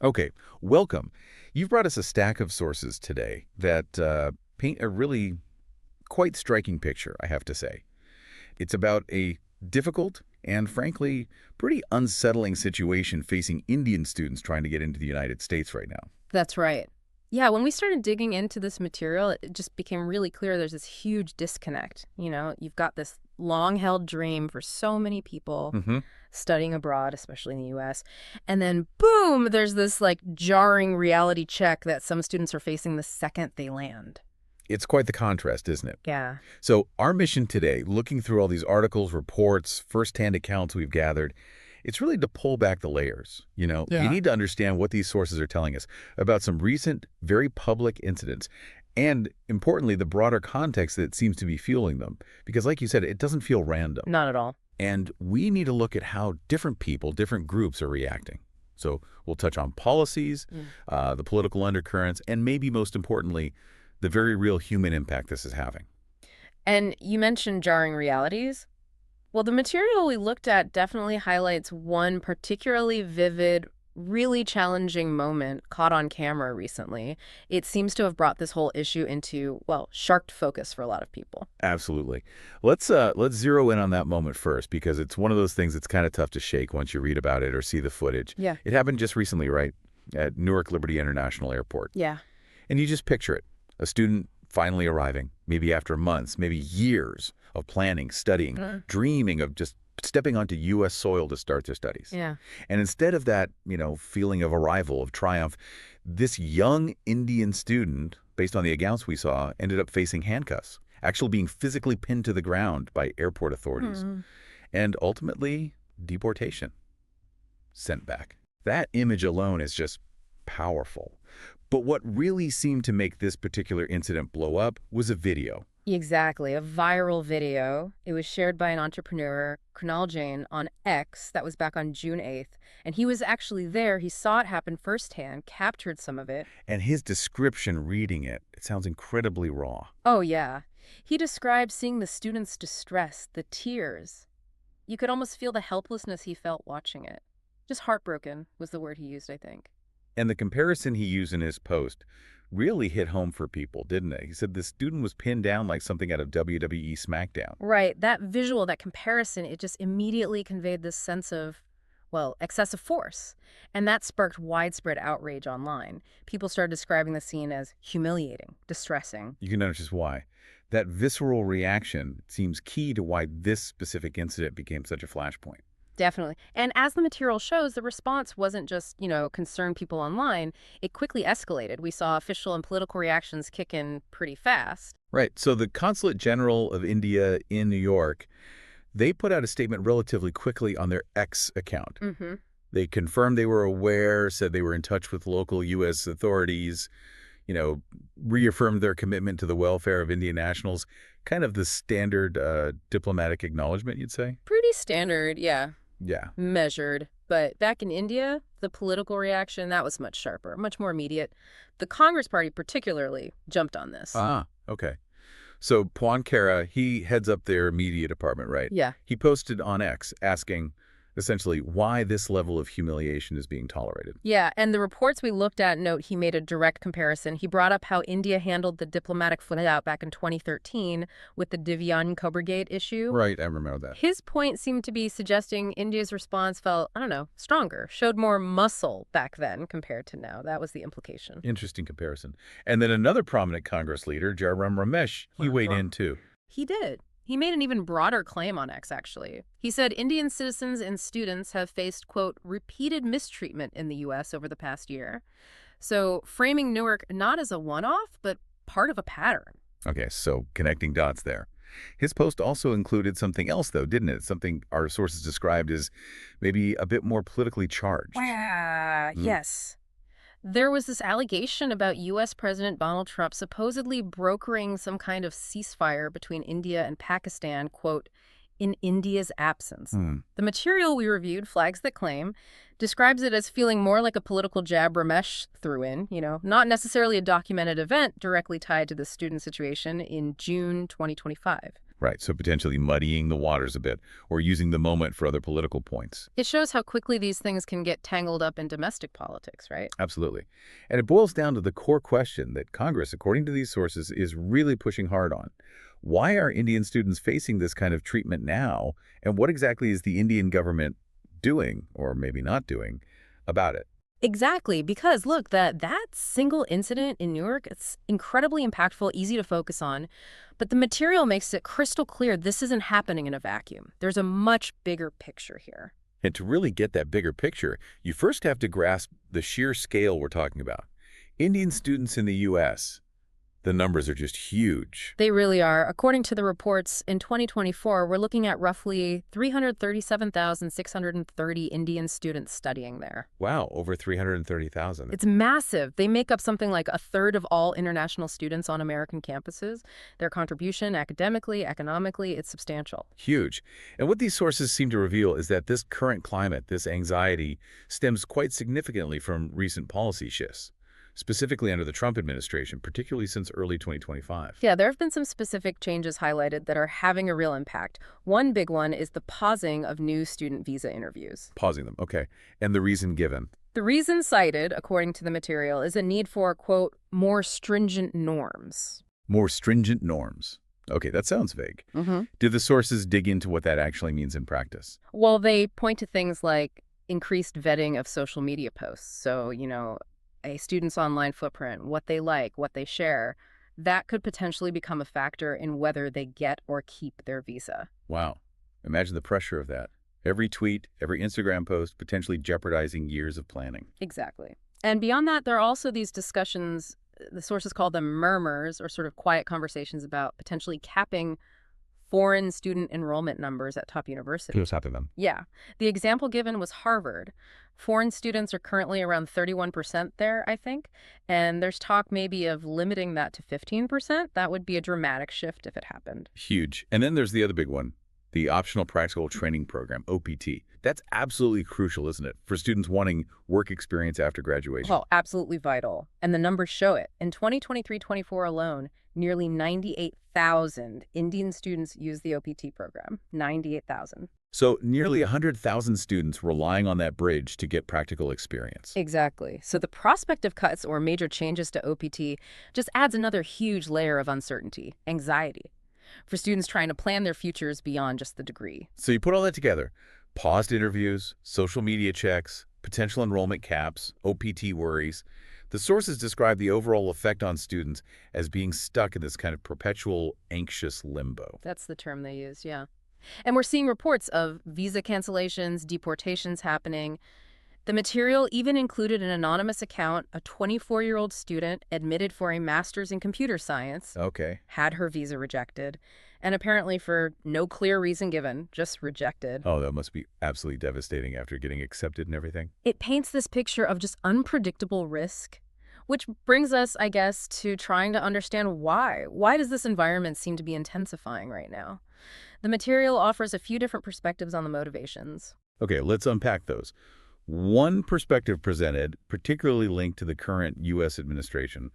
Okay, welcome. You've brought us a stack of sources today that paint a really quite striking picture, I have to say. It's about a difficult and, frankly, pretty unsettling situation facing Indian students trying to get into the United States right now. That's right. Yeah, when we started digging into this material, it just became really clear there's this huge disconnect. You've got this long-held dream for so many people Hmm. studying abroad, especially in the US. And then boom, there's this like jarring reality check that some students are facing the second they land. It's quite the contrast, isn't it? Yeah. So our mission today, looking through all these articles, reports, firsthand accounts we've gathered, it's really to pull back the layers. You Yeah. need to understand what these sources are telling us about some recent, very public incidents, and importantly, the broader context that seems to be fueling them. Because like you said, it doesn't feel random. Not at all. And we need to look at how different people, different groups are reacting. So we'll touch on policies, Mm. the political undercurrents, and maybe most importantly, the very real human impact this is having. And you mentioned jarring realities. Well, the material we looked at definitely highlights one particularly vivid, really challenging moment caught on camera recently. It seems to have brought this whole issue into, well, sharp focus for a lot of people. Absolutely. Let's zero in on that moment first because it's one of those things that's kind of tough to shake once you read about it or see the footage. Yeah. It happened just recently, right? At Newark Liberty International Airport. Yeah. And you just picture it. A student finally arriving, maybe after months, maybe years of planning, studying, dreaming of just stepping onto U.S. soil to start their studies. Yeah. And instead of that, feeling of arrival, of triumph, this young Indian student, based on the accounts we saw, ended up facing handcuffs, actually being physically pinned to the ground by airport authorities, Hmm. and ultimately deportation, sent back. That image alone is just powerful. But what really seemed to make this particular incident blow up was a video. Exactly. A viral video. It was shared by an entrepreneur, Kunal Jain, on X. That was back on June 8th. And he was actually there. He saw it happen firsthand, captured some of it. And his description reading it sounds incredibly raw. Oh, yeah. He described seeing the students' distress, the tears. You could almost feel the helplessness he felt watching it. Just heartbroken was the word he used, I think. And the comparison he used in his post really hit home for people, didn't it? He said the student was pinned down like something out of WWE SmackDown. Right. That visual, that comparison, it just immediately conveyed this sense of, well, excessive force. And that sparked widespread outrage online. People started describing the scene as humiliating, distressing. You can notice why. That visceral reaction seems key to why this specific incident became such a flashpoint. Definitely. And as the material shows, the response wasn't just, concern people online. It quickly escalated. We saw official and political reactions kick in pretty fast. Right. So the Consulate General of India in New York, they put out a statement relatively quickly on their X account. Mm-hmm. They confirmed they were aware, said they were in touch with local U.S. authorities, reaffirmed their commitment to the welfare of Indian nationals, kind of the standard diplomatic acknowledgement, you'd say? Pretty standard, yeah. Yeah. Measured. But back in India, the political reaction, that was much sharper, much more immediate. The Congress Party particularly jumped on this. Ah, okay. So Poinkara, he heads up their media department, right? Yeah. He posted on X asking, essentially, why this level of humiliation is being tolerated. Yeah, and the reports we looked at note he made a direct comparison. He brought up how India handled the diplomatic fallout back in 2013 with the Divyang Cobrigate issue. Right, I remember that. His point seemed to be suggesting India's response felt, I don't know, stronger, showed more muscle back then compared to now. That was the implication. Interesting comparison. And then another prominent Congress leader, Jairam Ramesh, he weighed in too. He did. He made an even broader claim on X, actually. He said Indian citizens and students have faced, quote, repeated mistreatment in the U.S. over the past year. So framing Newark not as a one-off, but part of a pattern. Okay, so connecting dots there. His post also included something else, though, didn't it? Something our sources described as maybe a bit more politically charged. Yes. There was this allegation about U.S. President Donald Trump supposedly brokering some kind of ceasefire between India and Pakistan, quote, in India's absence. Hmm. The material we reviewed flags that claim, describes it as feeling more like a political jab Ramesh threw in, not necessarily a documented event directly tied to the student situation in June 2025. Right, so potentially muddying the waters a bit or using the moment for other political points. It shows how quickly these things can get tangled up in domestic politics, right? Absolutely. And it boils down to the core question that Congress, according to these sources, is really pushing hard on. Why are Indian students facing this kind of treatment now, and what exactly is the Indian government doing, or maybe not doing, about it? Exactly, because look, that single incident in Newark, it's incredibly impactful, easy to focus on, but the material makes it crystal clear this isn't happening in a vacuum. There's a much bigger picture here. And to really get that bigger picture, you first have to grasp the sheer scale we're talking about. Indian students in the U.S., the numbers are just huge. They really are. According to the reports, in 2024, we're looking at roughly 337,630 Indian students studying there. Wow, over 330,000. It's massive. They make up something like a third of all international students on American campuses. Their contribution academically, economically, it's substantial. Huge. And what these sources seem to reveal is that this current climate, this anxiety, stems quite significantly from recent policy shifts, specifically under the Trump administration, particularly since early 2025. Yeah, there have been some specific changes highlighted that are having a real impact. One big one is the pausing of new student visa interviews. Pausing them, okay. And the reason given? The reason cited, according to the material, is a need for, quote, more stringent norms. More stringent norms. Okay, that sounds vague. Do the sources dig into what that actually means in practice? Well, they point to things like increased vetting of social media posts. So, a student's online footprint, what they like, what they share, that could potentially become a factor in whether they get or keep their visa. Wow. Imagine the pressure of that. Every tweet, every Instagram post, potentially jeopardizing years of planning. Exactly. And beyond that, there are also these discussions, the sources call them murmurs, or sort of quiet conversations about potentially capping foreign student enrollment numbers at top universities. What's happening then? Yeah. The example given was Harvard. Foreign students are currently around 31% there, I think, and there's talk maybe of limiting that to 15%. That would be a dramatic shift if it happened. Huge. And then there's the other big one, the Optional Practical Training Program, OPT. That's absolutely crucial, isn't it, for students wanting work experience after graduation? Well, absolutely vital. And the numbers show it. In 2023-24 alone, nearly 98,000 Indian students use the OPT program. 98,000. So nearly 100,000 students relying on that bridge to get practical experience. Exactly. So the prospect of cuts or major changes to OPT just adds another huge layer of uncertainty, anxiety, for students trying to plan their futures beyond just the degree. So you put all that together, paused interviews, social media checks, potential enrollment caps, OPT worries. The sources describe the overall effect on students as being stuck in this kind of perpetual anxious limbo. That's the term they use, yeah. And we're seeing reports of visa cancellations, deportations happening. The material even included an anonymous account. A 24-year-old student admitted for a master's in computer science, Okay. had her visa rejected, and apparently for no clear reason given, just rejected. Oh, that must be absolutely devastating after getting accepted and everything. It paints this picture of just unpredictable risk, which brings us, I guess, to trying to understand why. Why does this environment seem to be intensifying right now? The material offers a few different perspectives on the motivations. Okay, let's unpack those. One perspective presented, particularly linked to the current U.S. administration,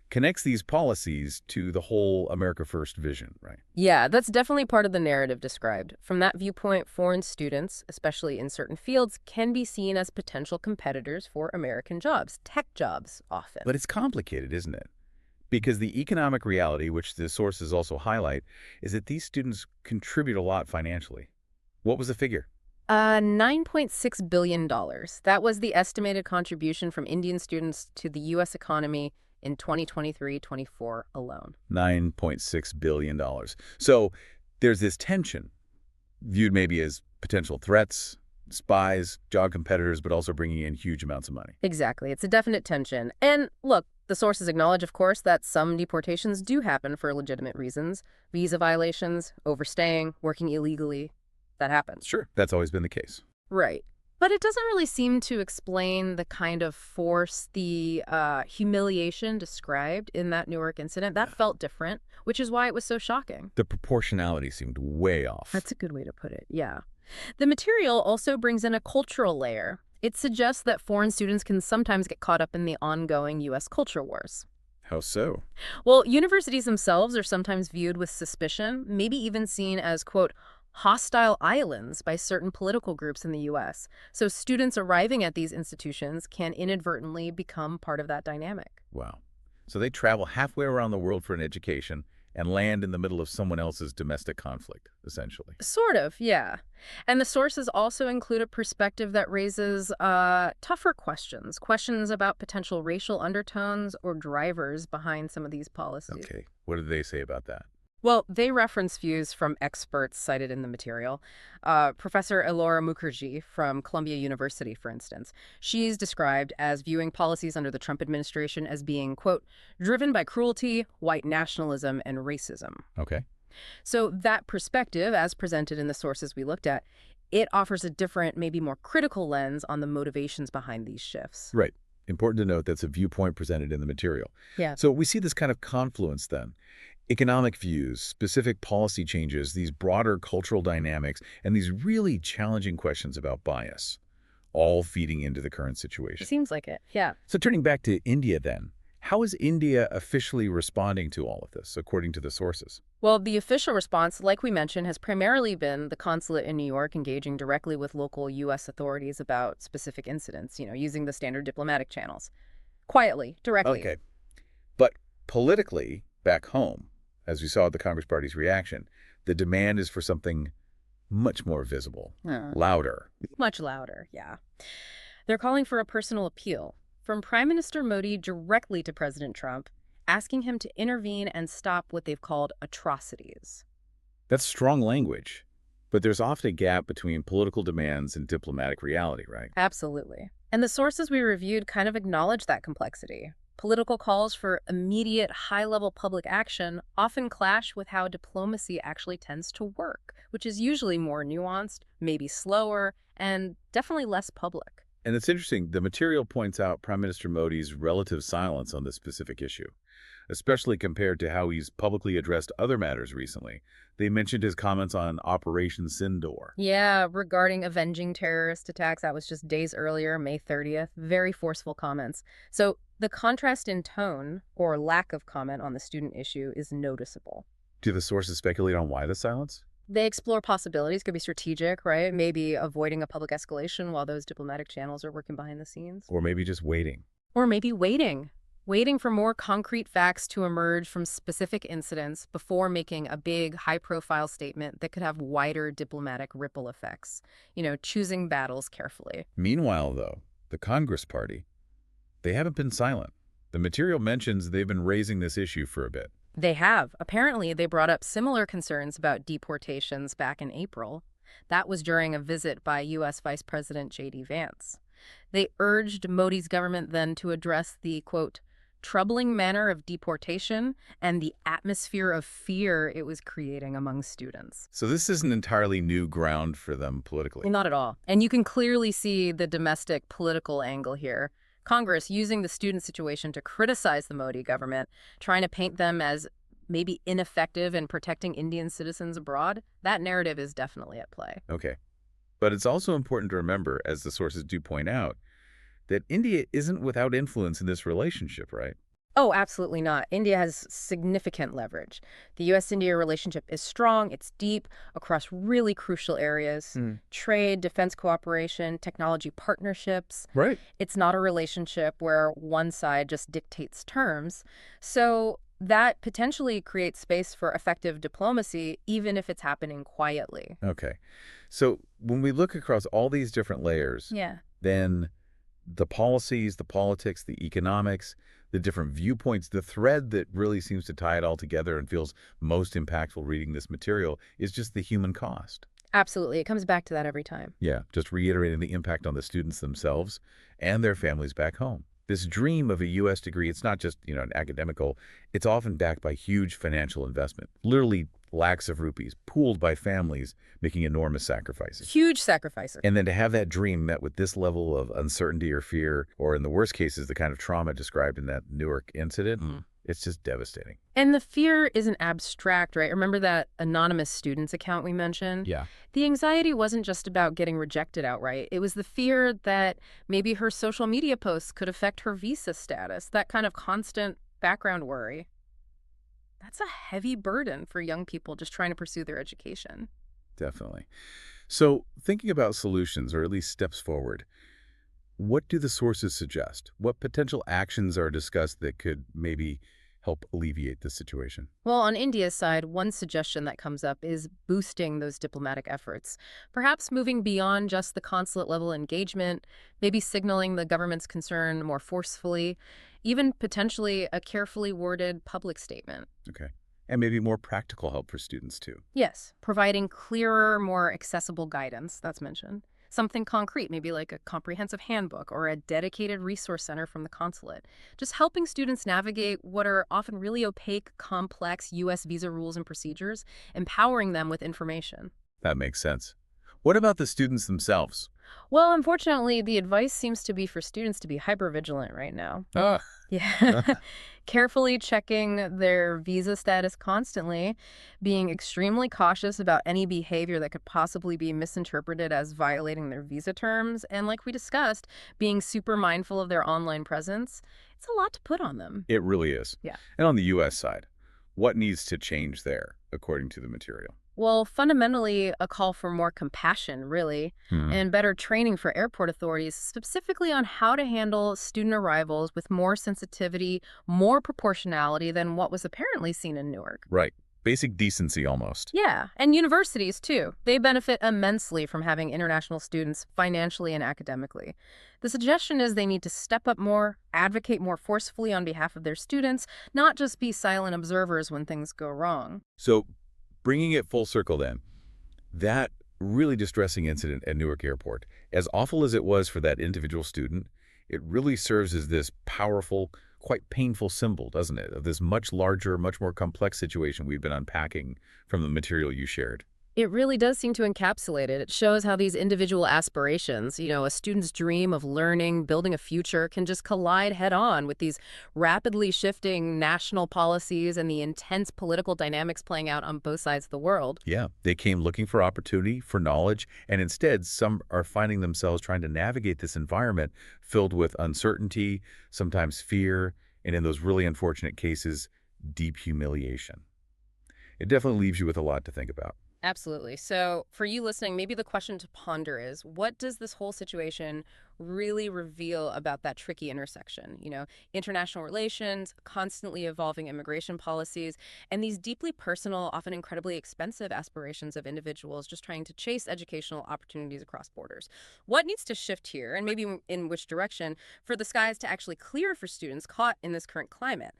connects these policies to the whole America First vision, right? Yeah, that's definitely part of the narrative described. From that viewpoint, foreign students, especially in certain fields, can be seen as potential competitors for American jobs, tech jobs often. But it's complicated, isn't it? Because the economic reality, which the sources also highlight, is that these students contribute a lot financially. What was the figure? $9.6 billion. That was the estimated contribution from Indian students to the U.S. economy in 2023-24 alone. $9.6 billion. So there's this tension, viewed maybe as potential threats, spies, job competitors, but also bringing in huge amounts of money. Exactly. It's a definite tension. And look, the sources acknowledge, of course, that some deportations do happen for legitimate reasons. Visa violations, overstaying, working illegally. That happens. Sure, that's always been the case. Right. But it doesn't really seem to explain the kind of force, the humiliation described in that Newark incident. That felt different, which is why it was so shocking. The proportionality seemed way off. That's a good way to put it, yeah. The material also brings in a cultural layer. It suggests that foreign students can sometimes get caught up in the ongoing U.S. culture wars. How so? Well, universities themselves are sometimes viewed with suspicion, maybe even seen as, quote, hostile islands by certain political groups in the U.S. So students arriving at these institutions can inadvertently become part of that dynamic. Wow. So they travel halfway around the world for an education and land in the middle of someone else's domestic conflict, essentially. Sort of, yeah. And the sources also include a perspective that raises tougher questions, questions about potential racial undertones or drivers behind some of these policies. Okay. What did they say about that? Well, they reference views from experts cited in the material. Professor Elora Mukherjee from Columbia University, for instance, she's described as viewing policies under the Trump administration as being, quote, driven by cruelty, white nationalism, and racism. Okay. So that perspective, as presented in the sources we looked at, it offers a different, maybe more critical lens on the motivations behind these shifts. Right. Important to note that's a viewpoint presented in the material. Yeah. So we see this kind of confluence then. Economic views, specific policy changes, these broader cultural dynamics, and these really challenging questions about bias, all feeding into the current situation. Seems like it. Yeah. So turning back to India then, how is India officially responding to all of this, according to the sources? Well, the official response, like we mentioned, has primarily been the consulate in New York engaging directly with local U.S. authorities about specific incidents, using the standard diplomatic channels. Quietly, directly. Okay. But politically, back home, as we saw the Congress Party's reaction, the demand is for something much more visible, louder. Much louder, yeah. They're calling for a personal appeal from Prime Minister Modi directly to President Trump, asking him to intervene and stop what they've called atrocities. That's strong language, but there's often a gap between political demands and diplomatic reality, right? Absolutely. And the sources we reviewed kind of acknowledge that complexity. Political calls for immediate, high-level public action often clash with how diplomacy actually tends to work, which is usually more nuanced, maybe slower, and definitely less public. And it's interesting, the material points out Prime Minister Modi's relative silence on this specific issue, especially compared to how he's publicly addressed other matters recently. They mentioned his comments on Operation Sindoor. Yeah, regarding avenging terrorist attacks, that was just days earlier, May 30th. Very forceful comments. So the contrast in tone, or lack of comment on the student issue, is noticeable. Do the sources speculate on why the silence? They explore possibilities, could be strategic, right? Maybe avoiding a public escalation while those diplomatic channels are working behind the scenes. Or maybe just waiting? Or maybe waiting for more concrete facts to emerge from specific incidents before making a big, high-profile statement that could have wider diplomatic ripple effects. Choosing battles carefully. Meanwhile, though, the Congress Party, they haven't been silent. The material mentions they've been raising this issue for a bit. They have. Apparently, they brought up similar concerns about deportations back in April. That was during a visit by U.S. Vice President J.D. Vance. They urged Modi's government then to address the, quote, troubling manner of deportation and the atmosphere of fear it was creating among students. So this isn't entirely new ground for them politically. Not at all. And you can clearly see the domestic political angle here. Congress using the student situation to criticize the Modi government, trying to paint them as maybe ineffective in protecting Indian citizens abroad. That narrative is definitely at play. Okay. But it's also important to remember, as the sources do point out, that India isn't without influence in this relationship, right? Oh, absolutely not. India has significant leverage. The U.S.-India relationship is strong, it's deep, across really crucial areas. Trade, defense cooperation, technology partnerships. Right. It's not a relationship where one side just dictates terms. So that potentially creates space for effective diplomacy, even if it's happening quietly. Okay. So when we look across all these different layers, then the policies, the politics, the economics, the different viewpoints, the thread that really seems to tie it all together and feels most impactful reading this material is just the human cost. Absolutely. It comes back to that every time. Yeah, just reiterating the impact on the students themselves and their families back home. This dream of a U.S. degree, it's not just, an academical, it's often backed by huge financial investment, literally lakhs of rupees, pooled by families making enormous sacrifices. Huge sacrifices. And then to have that dream met with this level of uncertainty or fear, or in the worst cases, the kind of trauma described in that Newark incident, it's just devastating. And the fear isn't abstract, right? Remember that anonymous students account we mentioned? Yeah. The anxiety wasn't just about getting rejected outright. It was the fear that maybe her social media posts could affect her visa status, that kind of constant background worry. That's a heavy burden for young people just trying to pursue their education. Definitely. So, thinking about solutions, or at least steps forward, what do the sources suggest? What potential actions are discussed that could maybe help alleviate the situation? Well, on India's side, one suggestion that comes up is boosting those diplomatic efforts. Perhaps moving beyond just the consulate level engagement, maybe signaling the government's concern more forcefully, even potentially a carefully worded public statement. Okay. And maybe more practical help for students too. Yes, providing clearer, more accessible guidance, that's mentioned. Something concrete, maybe like a comprehensive handbook or a dedicated resource center from the consulate. Just helping students navigate what are often really opaque, complex U.S. visa rules and procedures, empowering them with information. That makes sense. What about the students themselves? Well, unfortunately, the advice seems to be for students to be hypervigilant right now. Ah, Yeah. Carefully checking their visa status constantly, being extremely cautious about any behavior that could possibly be misinterpreted as violating their visa terms, and like we discussed, being super mindful of their online presence. It's a lot to put on them. it really is. Yeah. And on the U.S. side, what needs to change there, according to the material? Well, fundamentally, a call for more compassion, really, Hmm. and better training for airport authorities, specifically on how to handle student arrivals with more sensitivity, more proportionality than what was apparently seen in Newark. Right. Basic decency almost. Yeah, and universities, too. They benefit immensely from having international students financially and academically. The suggestion is they need to step up more, advocate more forcefully on behalf of their students, not just be silent observers when things go wrong. So, bringing it full circle then, that really distressing incident at Newark Airport, as awful as it was for that individual student, it really serves as this powerful, quite painful symbol, doesn't it, of this much larger, much more complex situation we've been unpacking from the material you shared. It really does seem to encapsulate it. It shows how these individual aspirations, a student's dream of learning, building a future, can just collide head on with these rapidly shifting national policies and the intense political dynamics playing out on both sides of the world. Yeah, they came looking for opportunity, for knowledge, and instead some are finding themselves trying to navigate this environment filled with uncertainty, sometimes fear, and in those really unfortunate cases, deep humiliation. It definitely leaves you with a lot to think about. Absolutely. So, for you listening, maybe the question to ponder is what does this whole situation really reveal about that tricky intersection? International relations, constantly evolving immigration policies, and these deeply personal, often incredibly expensive aspirations of individuals just trying to chase educational opportunities across borders. What needs to shift here, and maybe in which direction, for the skies to actually clear for students caught in this current climate?